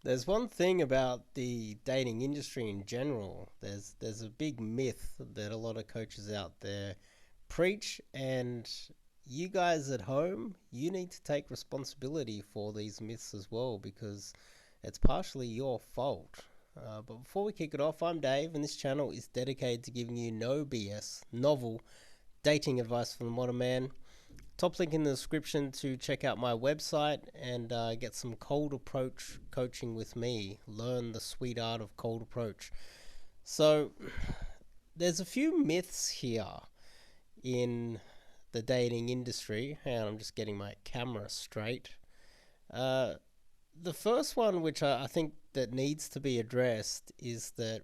There's one thing about the dating industry in general. There's a big myth that a lot of coaches out there preach, and you guys at home, you need to take responsibility for these myths as well because it's partially your fault. But before we kick it off, I'm Dave, and this channel is dedicated to giving you no BS, novel dating advice from the modern man. Top link in the description to check out my website and get some cold approach coaching with me. Learn the sweet art of cold approach. So, there's a few myths here in the dating industry. Hang on, I'm just getting my camera straight. Uh, the first one, which I think that needs to be addressed, is that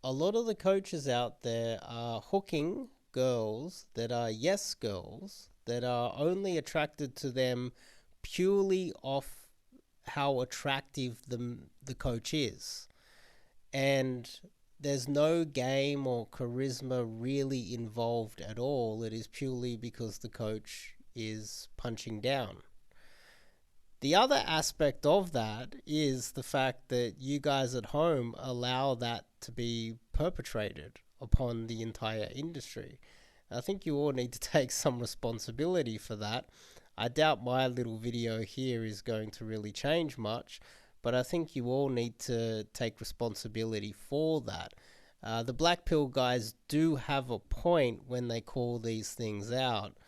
a lot of the coaches out there are hooking girls that are yes girls that are only attracted to them purely off how attractive the coach is. And there's no game or charisma really involved at all. It is purely because the coach is punching down. The other aspect of that is the fact that you guys at home allow that to be perpetrated upon the entire industry. I think you all need to take some responsibility for that. I doubt my little video here is going to really change much, but I think you all need to take responsibility for that. The Black Pill guys do have a point when they call these things out.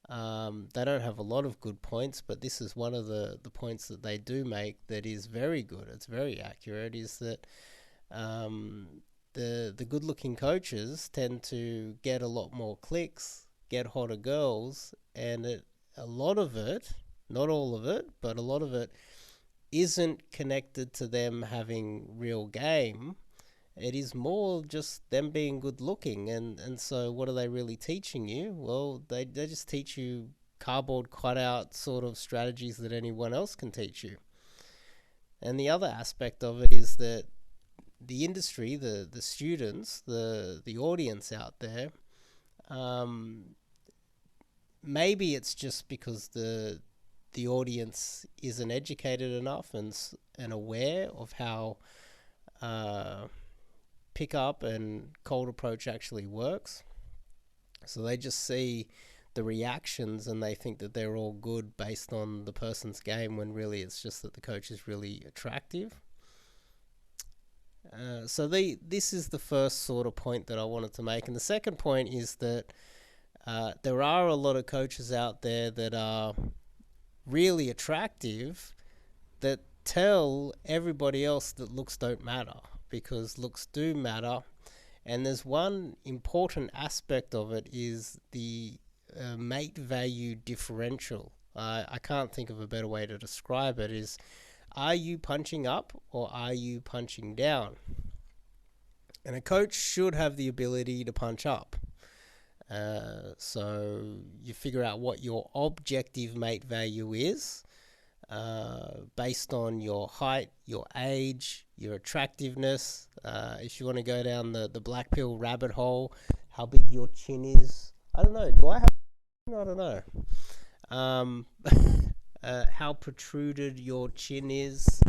They don't have a lot of good points, but this is one of the points that they do make that is very good. It's very accurate, is that the good-looking coaches tend to get a lot more clicks, get hotter girls, and a lot of it, not all of it, but a lot of it isn't connected to them having real game. It is more just them being good looking. And so what are they really teaching you? Well, they just teach you cardboard cutout sort of strategies that anyone else can teach you. And the other aspect of it is that the industry, the students, the audience out there, maybe it's just because the audience isn't educated enough and aware of how pick up and cold approach actually works. So they just see the reactions and they think that they're all good based on the person's game, when really it's just that the coach is really attractive. So this is the first sort of point that I wanted to make. And the second point is that there are a lot of coaches out there that are really attractive that tell everybody else that looks don't matter, because looks do matter. And there's one important aspect of it is the mate value differential. I can't think of a better way to describe it. Is, are you punching up or are you punching down? And a coach should have the ability to punch up. So you figure out what your objective mate value is, based on your height, your age, your attractiveness. If you want to go down the black pill rabbit hole, how big your chin is. I don't know. Do I have? I don't know. How protruded your chin is.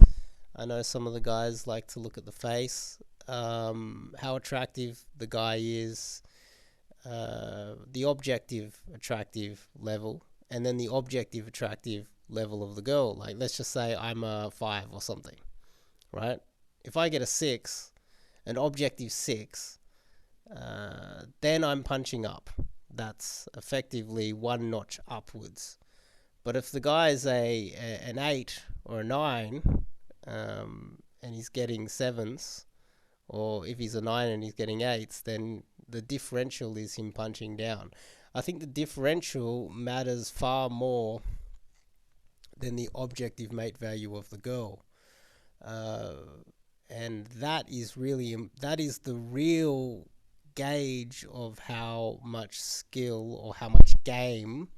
I know some of the guys like to look at the face. How attractive the guy is. The objective attractive level, and then the objective attractive level of the girl. Like, let's just say I'm a 5 or something, right? If I get a 6, an objective 6, then I'm punching up. That's effectively one notch upwards. But if the guy is an 8 or a 9, and he's getting 7s, or if he's a 9 and he's getting 8s, then the differential is him punching down. I think the differential matters far more than the objective mate value of the girl. And that is the real gauge of how much skill or how much game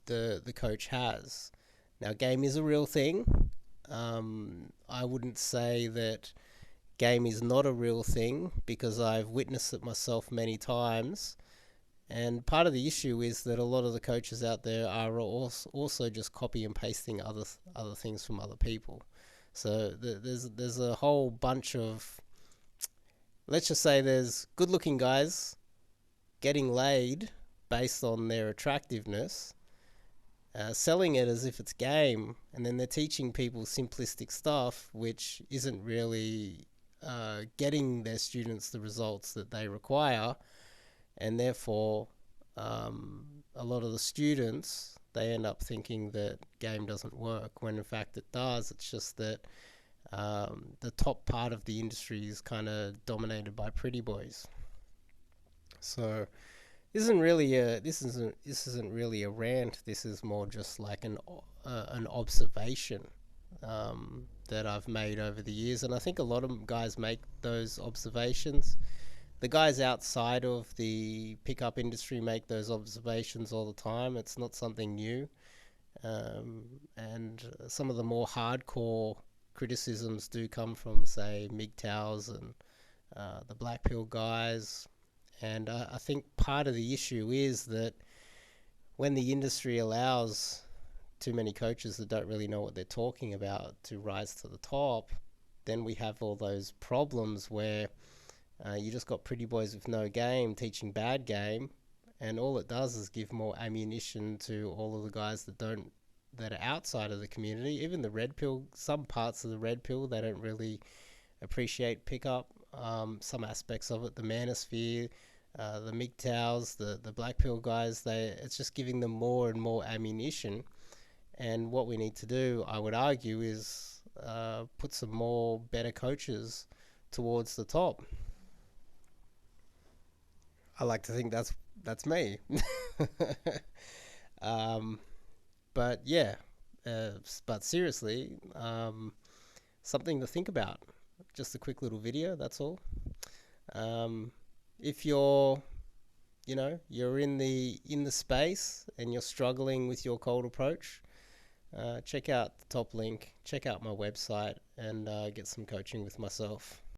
the coach has. Now, game is a real thing. I wouldn't say that game is not a real thing, because I've witnessed it myself many times, And part of the issue is that a lot of the coaches out there are also just copy and pasting other things from other people. So there's a whole bunch of, let's just say there's good looking guys getting laid based on their attractiveness, selling it as if it's game, and then they're teaching people simplistic stuff which isn't really getting their students the results that they require, and therefore a lot of the students, they end up thinking that game doesn't work when in fact it does. It's just that the top part of the industry is kind of dominated by pretty boys. So this isn't really a rant. This is more just like an observation that I've made over the years, and I think a lot of guys make those observations. The guys outside of the pickup industry make those observations all the time. It's not something new, and some of the more hardcore criticisms do come from, say, MGTOWs and the Black Pill guys. And I think part of the issue is that when the industry allows too many coaches that don't really know what they're talking about to rise to the top, then we have all those problems where you just got pretty boys with no game teaching bad game, and all it does is give more ammunition to all of the guys that are outside of the community. Even the red pill, some parts of the red pill, they don't really appreciate pickup. Some aspects of it, the manosphere, the MGTOWs, the black pill guys, it's just giving them more and more ammunition. And what we need to do, I would argue, is put some more better coaches towards the top. I like to think that's me. But yeah, but seriously, something to think about. Just a quick little video, that's all. If you're in the space and you're struggling with your cold approach, check out the top link, check out my website, and get some coaching with myself.